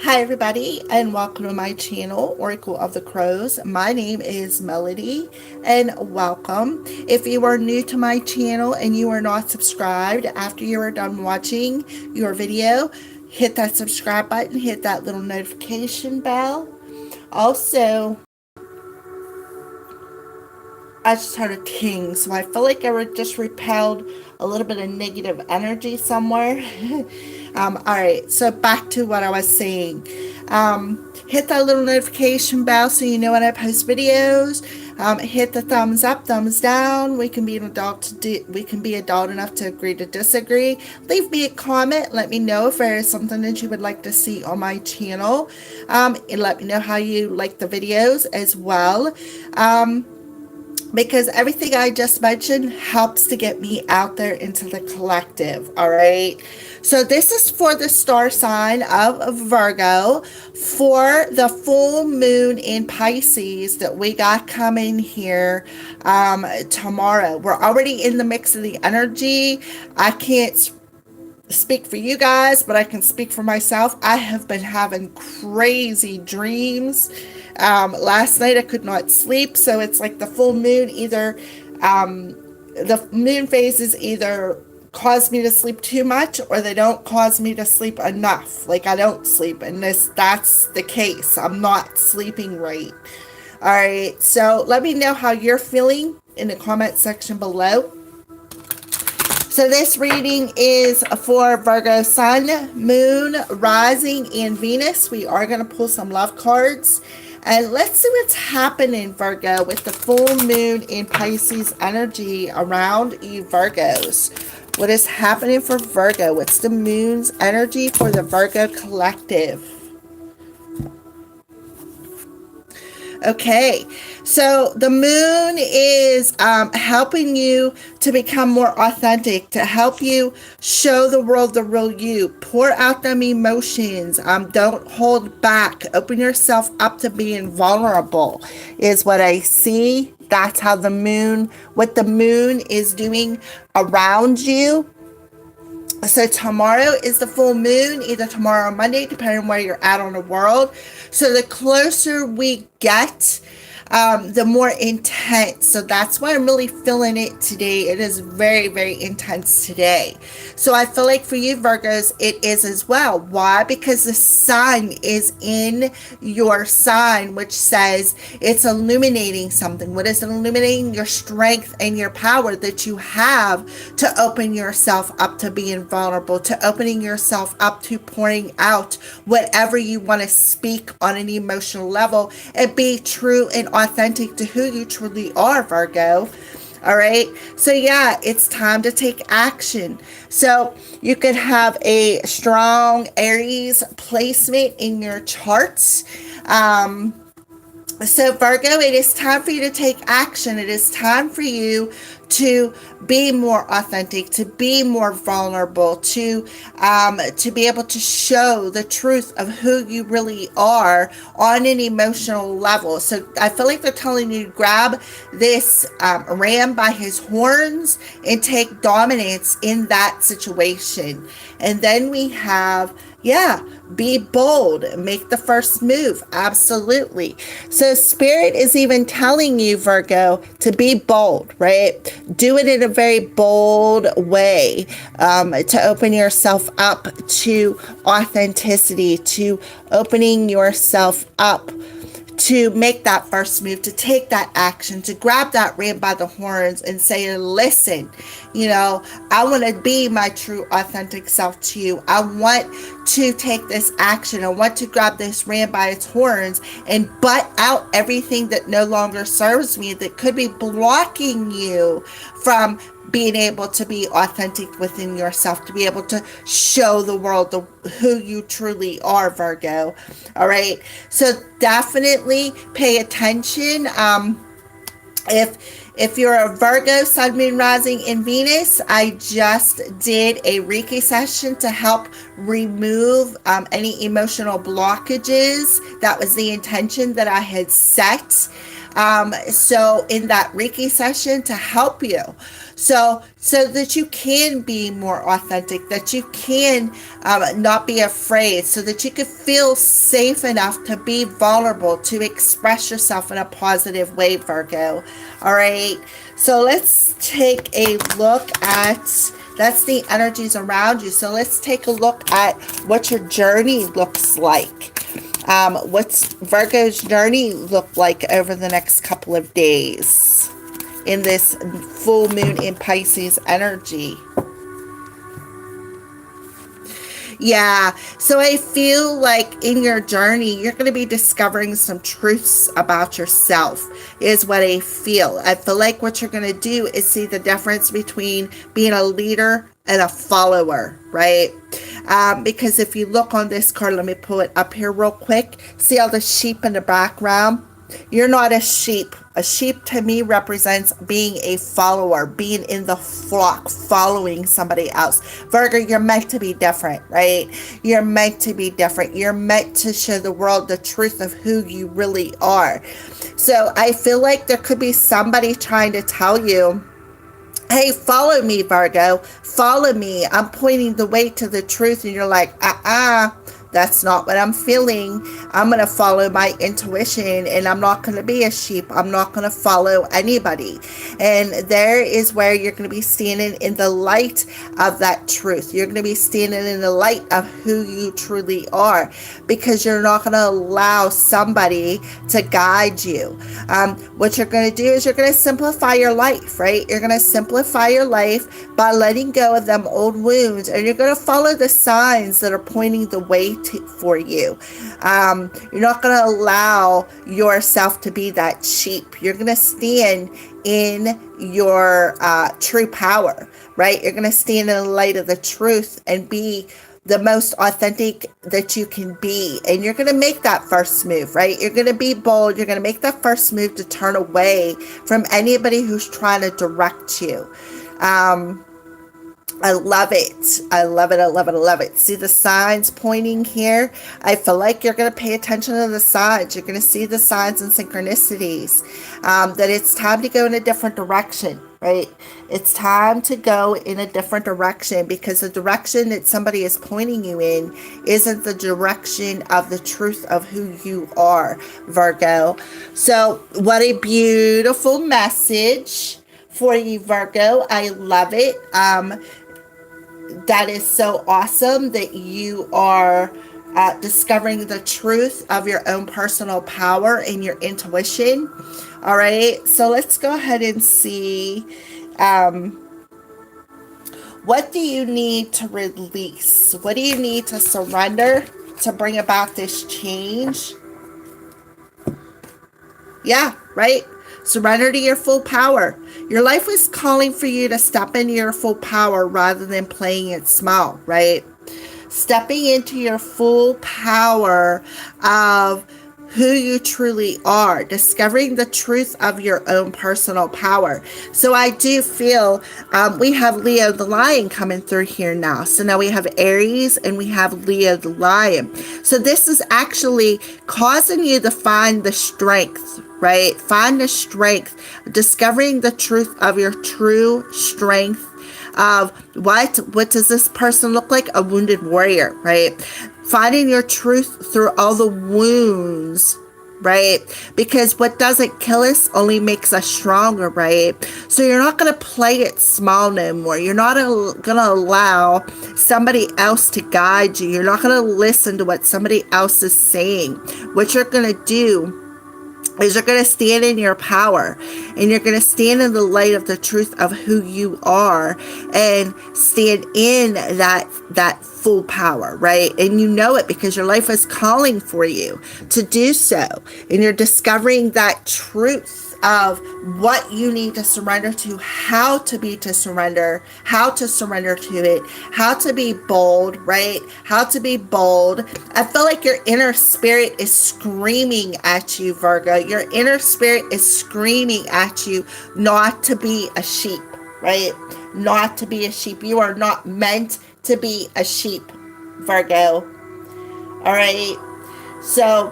Hi, everybody, and welcome to my channel, Oracle of the Crows. My name is Melody, and welcome. If you are new to my channel and you are not subscribed, after you are done watching your video, hit that subscribe button, hit that little notification bell. Also, I just heard a ting, so I feel like I just repelled a little bit of negative energy somewhere. All right, so back to what I was saying. Hit that little notification bell so you know when I post videos. Hit the thumbs up, thumbs down. We can be an adult. We can be adult enough to agree to disagree. Leave me a comment. Let me know if there is something that you would like to see on my channel. And let me know how you like the videos as well. Because everything I just mentioned helps to get me out there into the collective. All right. So this is for the star sign of Virgo for the full moon in Pisces that we got coming here tomorrow. We're already in the mix of the energy. I can't speak for you guys, but I can speak for myself. I have been having crazy dreams. Last night I could not sleep, so it's like the full moon the moon phases either cause me to sleep too much or they don't cause me to sleep enough. Like I don't sleep, and that's the case. I'm not sleeping right. All right, so let me know how you're feeling in the comment section below. So this reading is for Virgo Sun, Moon, Rising, and Venus. We are going to pull some love cards. And let's see what's happening, Virgo, with the full moon in Pisces energy around you Virgos. What is happening for Virgo? What's the moon's energy for the Virgo collective? Okay, so the moon is helping you to become more authentic, to help you show the world the real you. Pour out them emotions. Don't hold back. Open yourself up to being vulnerable is what I see. That's how what the moon is doing around you. So tomorrow is the full moon, either tomorrow or Monday, depending on where you're at on the world. So the closer we get, the more intense. So that's why I'm really feeling it today. It is very, very intense today. So I feel like for you Virgos, it is as well. Why? Because the sun is in your sign, which says it's illuminating something. What is it illuminating? Your strength and your power that you have to open yourself up to being vulnerable, to opening yourself up to pouring out whatever you want to speak on an emotional level and be true and authentic to who you truly are, Virgo. All right. So yeah, it's time to take action. So you could have a strong Aries placement in your charts. So Virgo, it is time for you to take action. It is time for you to be more authentic, to be more vulnerable, to be able to show the truth of who you really are on an emotional level. So I feel like they're telling you to grab this ram by his horns and take dominance in that situation. And then we have, be bold, make the first move. Absolutely. So Spirit is even telling you, Virgo, to be bold, right? Do it in a very bold way, to open yourself up to authenticity, to opening yourself up to make that first move, to take that action, to grab that ram by the horns and say, listen, I want to be my true authentic self to you. I want to take this action. I want to grab this ram by its horns and butt out everything that no longer serves me, that could be blocking you from being able to be authentic within yourself, to be able to show the world who you truly are, Virgo. All right. So definitely pay attention. If you're a Virgo, Sun, Moon, Rising, and Venus, I just did a Reiki session to help remove any emotional blockages. That was the intention that I had set. So in that Reiki session to help you, so that you can be more authentic, that you can not be afraid, so that you can feel safe enough to be vulnerable, to express yourself in a positive way, Virgo. All right. So let's take a look at, that's the energies around you. So let's take a look at what your journey looks like. What's Virgo's journey look like over the next couple of days in this full moon in Pisces energy? Yeah, so I feel like in your journey, you're going to be discovering some truths about yourself, is what I feel. I feel like what you're going to do is see the difference between being a leader and a follower, right? Because if you look on this card, let me pull it up here real quick. See all the sheep in the background? You're not a sheep. A sheep to me represents being a follower, being in the flock, following somebody else. Virgo, you're meant to be different, right? You're meant to be different. You're meant to show the world the truth of who you really are. So I feel like there could be somebody trying to tell you, hey, follow me, Virgo. Follow me. I'm pointing the way to the truth. And you're like, that's not what I'm feeling. I'm going to follow my intuition, and I'm not going to be a sheep. I'm not going to follow anybody. And there is where you're going to be standing in the light of that truth. You're going to be standing in the light of who you truly are, because you're not going to allow somebody to guide you. What you're going to do is you're going to simplify your life, right? You're going to simplify your life by letting go of them old wounds, and you're going to follow the signs that are pointing the way for you. You're not going to allow yourself to be that sheep. You're going to stand in your true power, right? You're going to stand in the light of the truth and be the most authentic that you can be. And you're going to make that first move, right? You're going to be bold. You're going to make that first move to turn away from anybody who's trying to direct you. I love it. I love it. I love it. I love it. See the signs pointing here? I feel like you're going to pay attention to the signs. You're going to see the signs and synchronicities. That it's time to go in a different direction, right? It's time to go in a different direction, because the direction that somebody is pointing you in isn't the direction of the truth of who you are, Virgo. So what a beautiful message for you, Virgo. I love it. That is so awesome that you are discovering the truth of your own personal power and your intuition. All right, so let's go ahead and see, what do you need to release? What do you need to surrender to bring about this change? Yeah, right? Surrender to your full power. Your life is calling for you to step into your full power rather than playing it small, right? Stepping into your full power of who you truly are, discovering the truth of your own personal power. So I do feel we have Leo the Lion coming through here now. So now we have Aries and we have Leo the Lion. So this is actually causing you to find the strength, right? Find the strength, discovering the truth of your true strength of what does this person look like? A wounded warrior, right? Finding your truth through all the wounds, right? Because what doesn't kill us only makes us stronger, right? So you're not going to play it small no more. You're not going to allow somebody else to guide you. You're not going to listen to what somebody else is saying. What you're going to do is you're going to stand in your power, and you're going to stand in the light of the truth of who you are, and stand in that full power, right? And you know it because your life is calling for you to do so, and you're discovering that truth of what you need to surrender to, how to surrender to it, how to be bold, right? How to be bold. I feel like your inner spirit is screaming at you, Virgo. Your inner spirit is screaming at you not to be a sheep, right? Not to be a sheep. You are not meant to be a sheep, Virgo. All right. So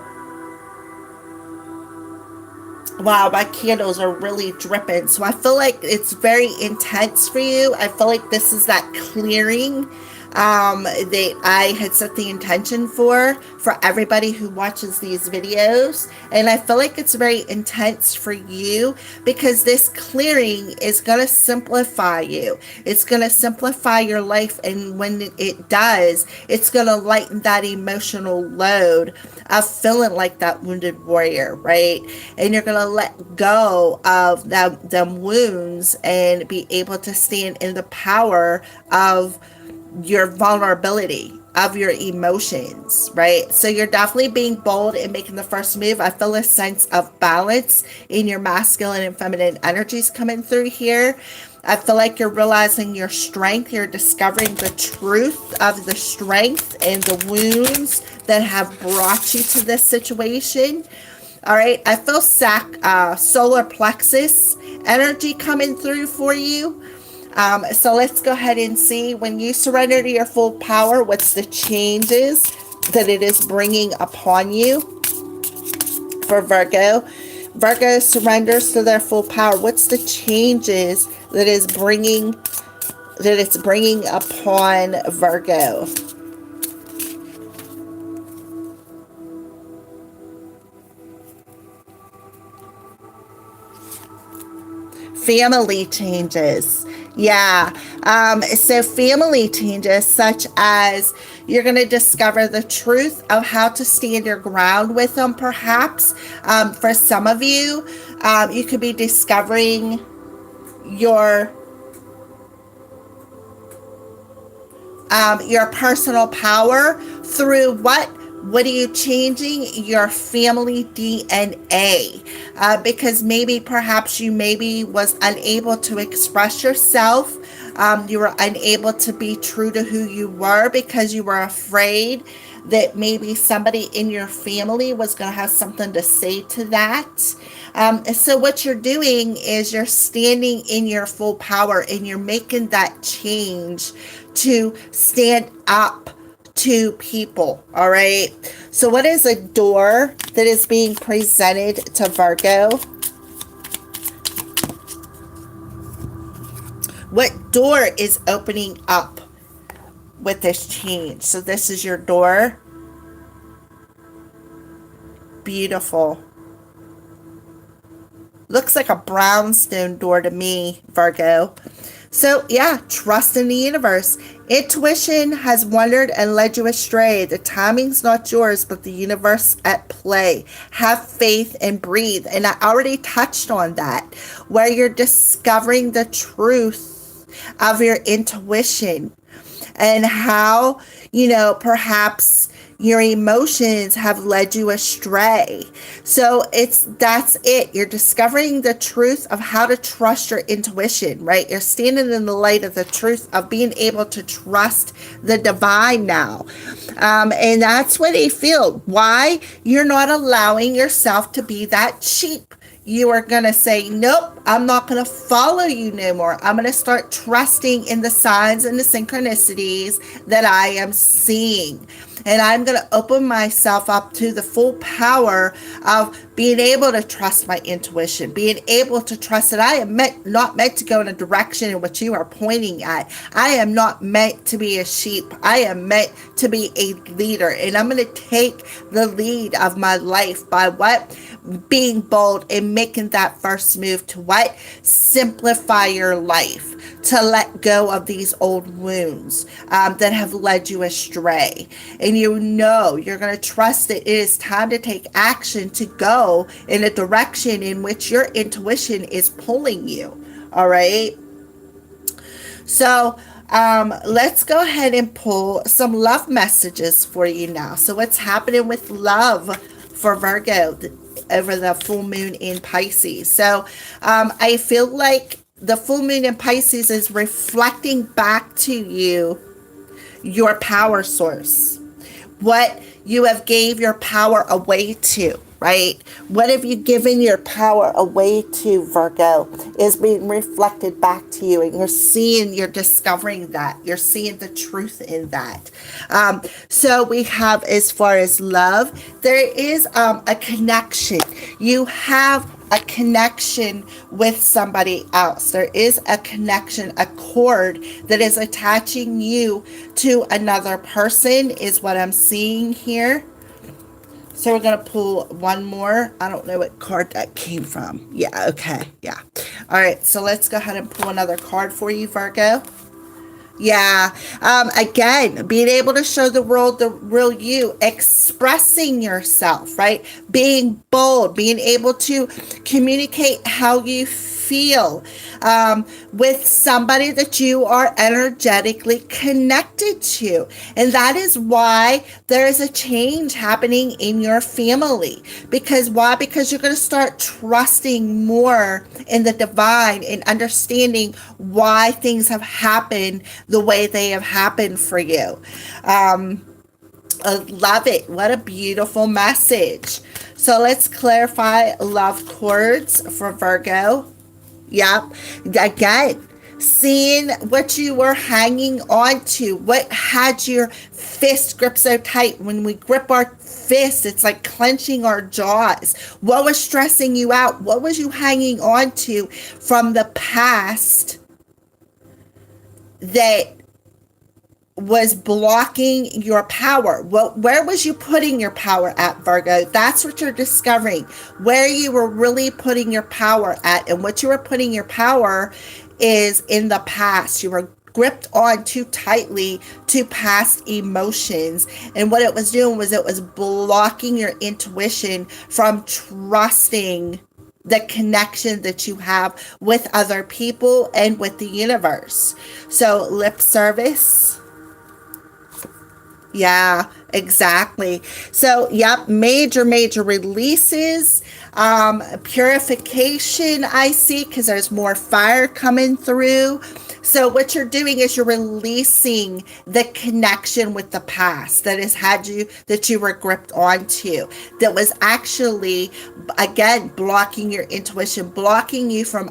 Wow, my candles are really dripping. So I feel like it's very intense for you. I feel like this is that clearing that I had set the intention for everybody who watches these videos. And I feel like it's very intense for you because this clearing is going to simplify you. It's going to simplify your life. And when it does, it's going to lighten that emotional load of feeling like that wounded warrior, right? And you're going to let go of them wounds and be able to stand in the power of your vulnerability, of your emotions, right? So you're definitely being bold and making the first move. I feel a sense of balance in your masculine and feminine energies coming through here. I feel like you're realizing your strength. You're discovering the truth of the strength and the wounds that have brought you to this situation. All right. I feel solar plexus energy coming through for you. So let's go ahead and see, when you surrender to your full power, what's the changes that it is bringing upon you for Virgo. Virgo surrenders to their full power. What's the changes that it's bringing upon Virgo? Family changes. Yeah. So family changes, such as you're going to discover the truth of how to stand your ground with them, perhaps. For some of you, you could be discovering your personal power through what? What are you changing? Your family DNA. Because maybe, perhaps you was unable to express yourself. You were unable to be true to who you were because you were afraid that maybe somebody in your family was going to have something to say to that. So what you're doing is you're standing in your full power and you're making that change to stand up to people. All right. So what is a door that is being presented to Virgo? What door is opening up with this change? So this is your door. Beautiful. Looks like a brownstone door to me, Virgo. So yeah, trust in the universe. Intuition has wandered and led you astray. The timing's not yours, but the universe at play. Have faith and breathe. And I already touched on that, where you're discovering the truth of your intuition and how, perhaps your emotions have led you astray. So that's it. You're discovering the truth of how to trust your intuition, right? You're standing in the light of the truth of being able to trust the divine now. And that's what they feel. Why? You're not allowing yourself to be that sheep. You are going to say, nope, I'm not going to follow you no more. I'm going to start trusting in the signs and the synchronicities that I am seeing. And I'm going to open myself up to the full power of being able to trust my intuition, being able to trust that I am not meant to go in a direction in which you are pointing at. I am not meant to be a sheep. I am meant to be a leader. And I'm going to take the lead of my life by what? Being bold and making that first move to what? Simplify your life. To let go of these old wounds that have led you astray. And you're going to trust that it is time to take action to go in a direction in which your intuition is pulling you. All right. So let's go ahead and pull some love messages for you now. So what's happening with love for Virgo over the full moon in Pisces? So I feel like the full moon in Pisces is reflecting back to you your power source. What you have gave your power away to, right? What have you given your power away to, Virgo, is being reflected back to you. And you're discovering that. You're seeing the truth in that. So we have, as far as love, there is a connection. You have a connection with somebody else. There is a connection, a cord that is attaching you to another person, is what I'm seeing here. So we're going to pull one more. I don't know what card that came from. Yeah, okay, yeah. All right, so let's go ahead and pull another card for you, Virgo. Yeah. Again, being able to show the world the real you, expressing yourself, right? Being bold, being able to communicate how you feel with somebody that you are energetically connected to. And that is why there is a change happening in your family. Because why? Because you're going to start trusting more in the divine and understanding why things have happened the way they have happened for you. I love it. What a beautiful message. So let's clarify love cords for Virgo. Yep. Again, seeing what you were hanging on to, what had your fist grip so tight. When we grip our fist, it's like clenching our jaws. What was stressing you out? What was you hanging on to from the past that was blocking your power? Well, where was you putting your power at, Virgo? That's what you're discovering, where you were really putting your power at. And what you were putting your power is in the past. You were gripped on too tightly to past emotions. And what it was doing was it was blocking your intuition from trusting the connection that you have with other people and with the universe. So lip service. Yeah, exactly. So, yep, major releases, purification, I see, because there's more fire coming through. So what you're doing is you're releasing the connection with the past that has had you, that you were gripped onto, that was actually, again, blocking your intuition, blocking you from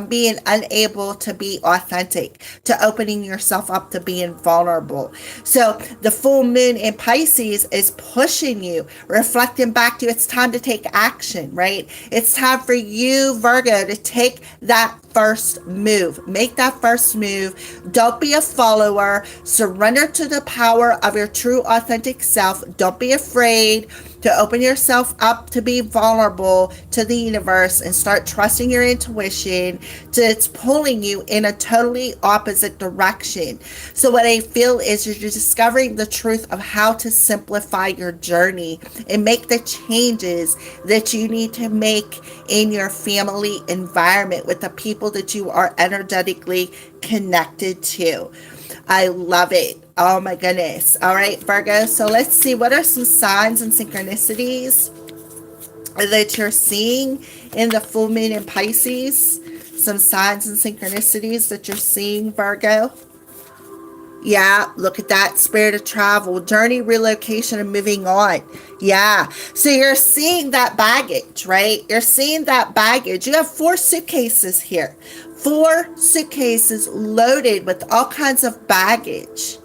being unable to be authentic, to opening yourself up to being vulnerable. So the full moon in Pisces is pushing you, reflecting back to you. It's time to take action, right? It's time for you, Virgo, to take that first move. Make that first move. Don't be a follower. Surrender to the power of your true authentic self. Don't be afraid to open yourself up to be vulnerable to the universe and start trusting your intuition. It's pulling you in a totally opposite direction. So what I feel is you're discovering the truth of how to simplify your journey and make the changes that you need to make in your family environment with the people that you are energetically connected to. I love it. Oh my goodness. All right, Virgo. So let's see, what are some signs and synchronicities that you're seeing in the full moon in Pisces? Some signs and synchronicities that you're seeing, Virgo. Yeah, look at that. Spirit of travel, journey, relocation, and moving on. Yeah. So you're seeing that baggage, right? You're seeing that baggage. You have 4 suitcases here. 4 suitcases loaded with all kinds of baggage.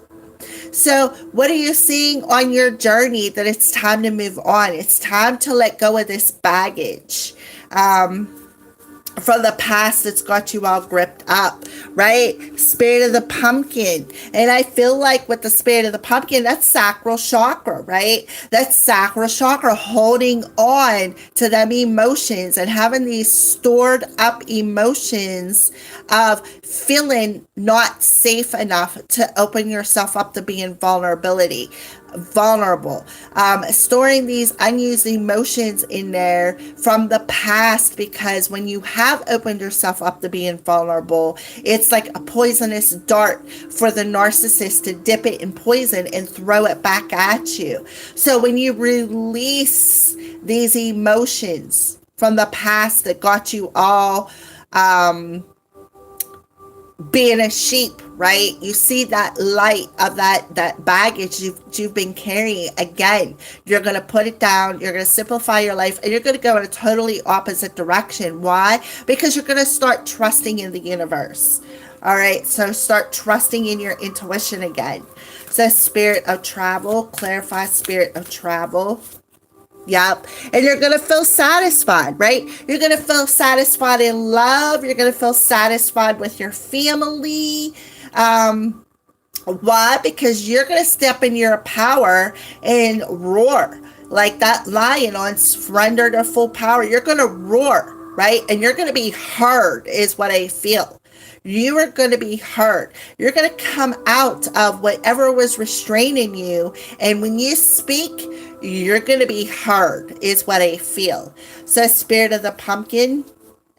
So what are you seeing on your journey that it's time to move on? It's time to let go of this baggage from the past that's got you all gripped up, right? Spirit of the pumpkin. And I feel like with the spirit of the pumpkin, that's sacral chakra, right? That's sacral chakra, holding on to them emotions and having these stored up emotions of feeling not safe enough to open yourself up to being vulnerable, storing these unused emotions in there from the past, because when you have opened yourself up to being vulnerable, it's like a poisonous dart for the narcissist to dip it in poison and throw it back at you. So when you release these emotions from the past that got you all being a sheep, right? You see that light of that baggage you've been carrying. Again, you're going to put it down. You're going to simplify your life, and you're going to go in a totally opposite direction. Why? Because you're going to start trusting in the universe. All right. So start trusting in your intuition again. So spirit of travel, clarify spirit of travel. Yep. And you're going to feel satisfied, right? You're going to feel satisfied in love. You're going to feel satisfied with your family. Why? Because you're going to step in your power and roar like that lion on surrender to full power. You're going to roar, right? And you're going to be heard, is what I feel. You are going to be heard. You're going to come out of whatever was restraining you. And when you speak, you're going to be heard, is what I feel. So, Spirit of the Pumpkin.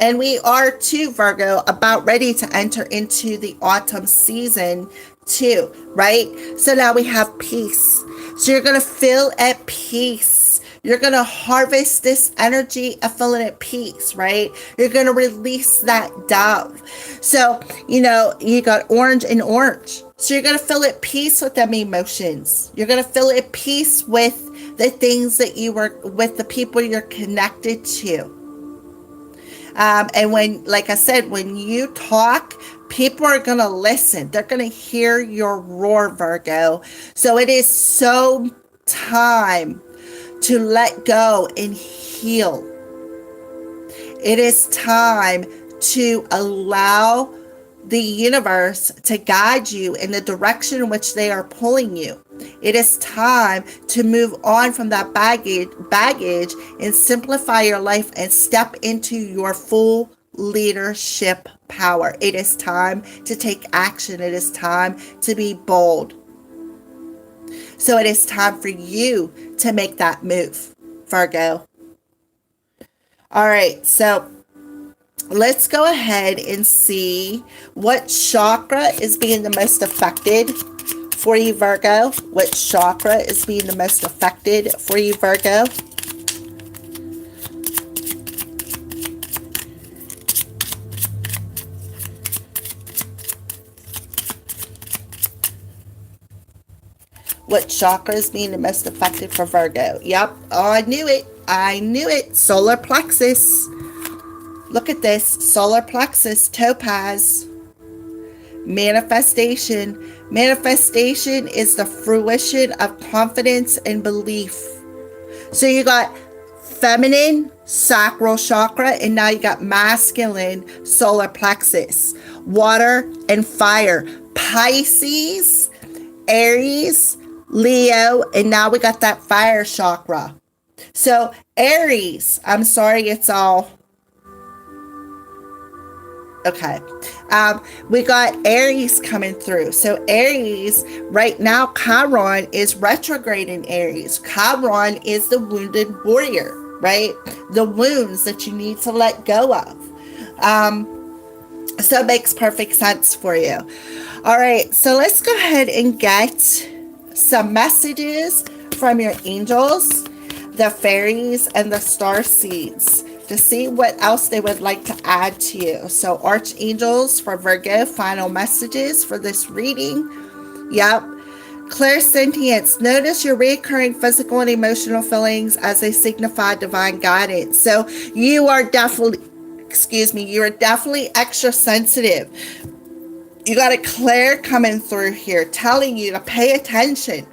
And we are too, Virgo, about ready to enter into the autumn season too, right? So now we have peace. So you're going to feel at peace. You're going to harvest this energy of feeling at peace, right? You're going to release that dove. So, you got orange and orange. So you're going to feel at peace with them emotions. You're going to feel at peace with the things that with the people you're connected to. And when, like I said, when you talk, people are going to listen. They're going to hear your roar, Virgo. So it is so time to let go and heal. It is time to allow the universe to guide you in the direction in which they are pulling you. It is time to move on from that baggage and simplify your life and step into your full leadership power. It is time to take action. It is time to be bold. So it is time for you to make that move, Virgo. All right, so let's go ahead and see what chakra is being the most affected for you, Virgo. What chakra is being the most affected for you, Virgo? What chakra is being the most affected for Virgo? Yep. Oh, I knew it. I knew it. Solar plexus. Look at this. Solar plexus, topaz. Manifestation. Manifestation is the fruition of confidence and belief. So you got feminine, sacral chakra, and now you got masculine, solar plexus. Water and fire. Pisces, Aries, Leo, and now we got that fire chakra. So Aries, I'm sorry, it's all okay. We got Aries coming through. So Aries, right now, Chiron is retrograde in Aries. Chiron is the wounded warrior, right? The wounds that you need to let go of. So it makes perfect sense for you. All right, so let's go ahead and get some messages from your angels, the fairies, and the star seeds to see what else they would like to add to you. So archangels for Virgo, final messages for this reading. Yep. Clairsentience. Notice your recurring physical and emotional feelings as they signify divine guidance. So you are definitely, you are definitely extra sensitive. You got a Claire coming through here telling you to pay attention.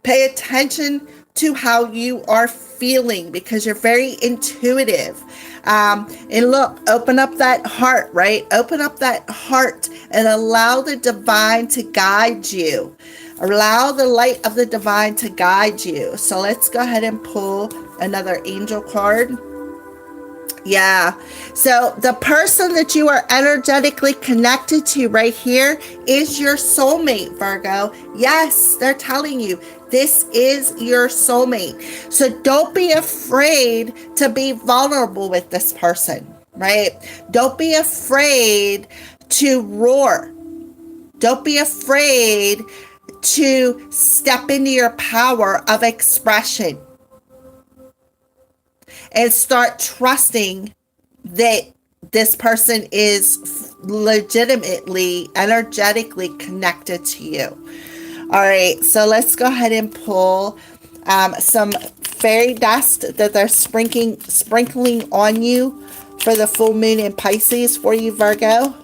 Pay attention to how you are feeling because you're very intuitive. And look, open up that heart, right? Open up that heart and allow the divine to guide you. Allow the light of the divine to guide you. So let's go ahead and pull another angel card. Yeah. So the person that you are energetically connected to right here is your soulmate, Virgo. Yes, they're telling you this is your soulmate. So don't be afraid to be vulnerable with this person, right? Don't be afraid to roar. Don't be afraid to step into your power of expression. And start trusting that this person is legitimately, energetically connected to you. All right, so let's go ahead and pull some fairy dust that they're sprinkling on you for the full moon in Pisces for you, Virgo.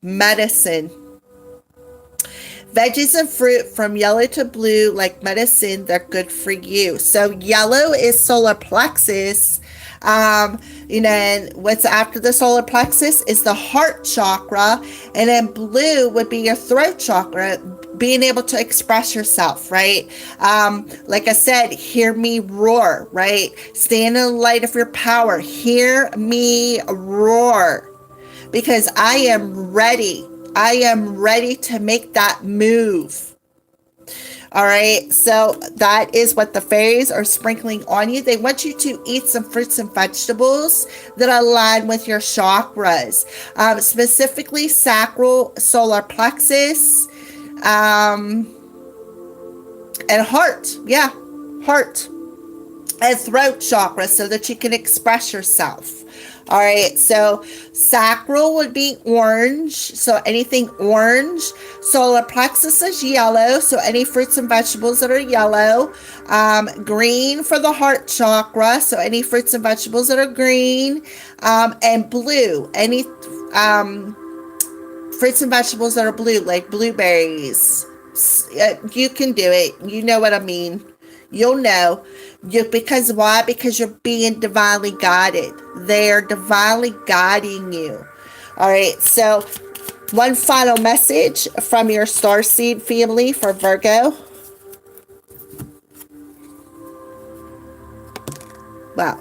medicine. Veggies and fruit from yellow to blue, like medicine, they're good for you. So yellow is solar plexus. And what's after the solar plexus is the heart chakra. And then blue would be your throat chakra, being able to express yourself, right? Like I said, hear me roar, right? Stand in the light of your power. Hear me roar. Because I am ready. I am ready to make that move. All right. So that is what the fairies are sprinkling on you. They want you to eat some fruits and vegetables that align with your chakras, specifically sacral, solar plexus, and heart. Yeah, heart and throat chakra, so that you can express yourself. All right, so sacral would be orange, so anything orange. Solar plexus is yellow, so any fruits and vegetables that are yellow. Green for the heart chakra, so any fruits and vegetables that are green. And blue, any fruits and vegetables that are blue, like blueberries. You can do it. You know what I mean. You'll know. Because why? Because you're being divinely guided. They're divinely guiding you. All right. So one final message from your starseed family for Virgo. Wow.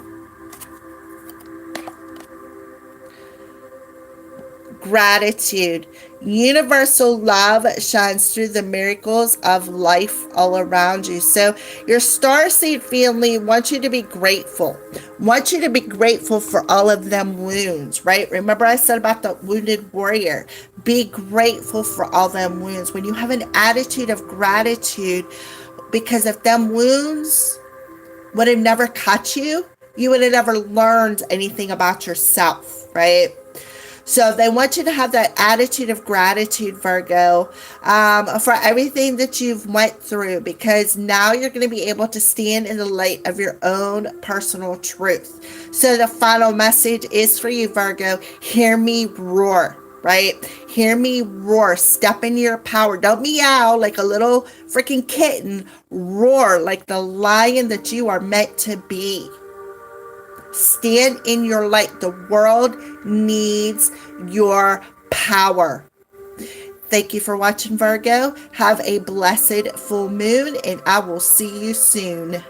Gratitude. Universal love shines through the miracles of life all around you. So your starseed family wants you to be grateful. Want you to be grateful for all of them wounds, right? Remember I said about the wounded warrior. Be grateful for all them wounds. When you have an attitude of gratitude, because if them wounds would have never cut you, you would have never learned anything about yourself, right? So they want you to have that attitude of gratitude, Virgo, for everything that you've went through, because now you're going to be able to stand in the light of your own personal truth. So the final message is for you, Virgo. Hear me roar, right? Hear me roar. Step into your power. Don't meow like a little freaking kitten. Roar like the lion that you are meant to be. Stand in your light. The world needs your power. Thank you for watching, Virgo. Have a blessed full moon, and I will see you soon.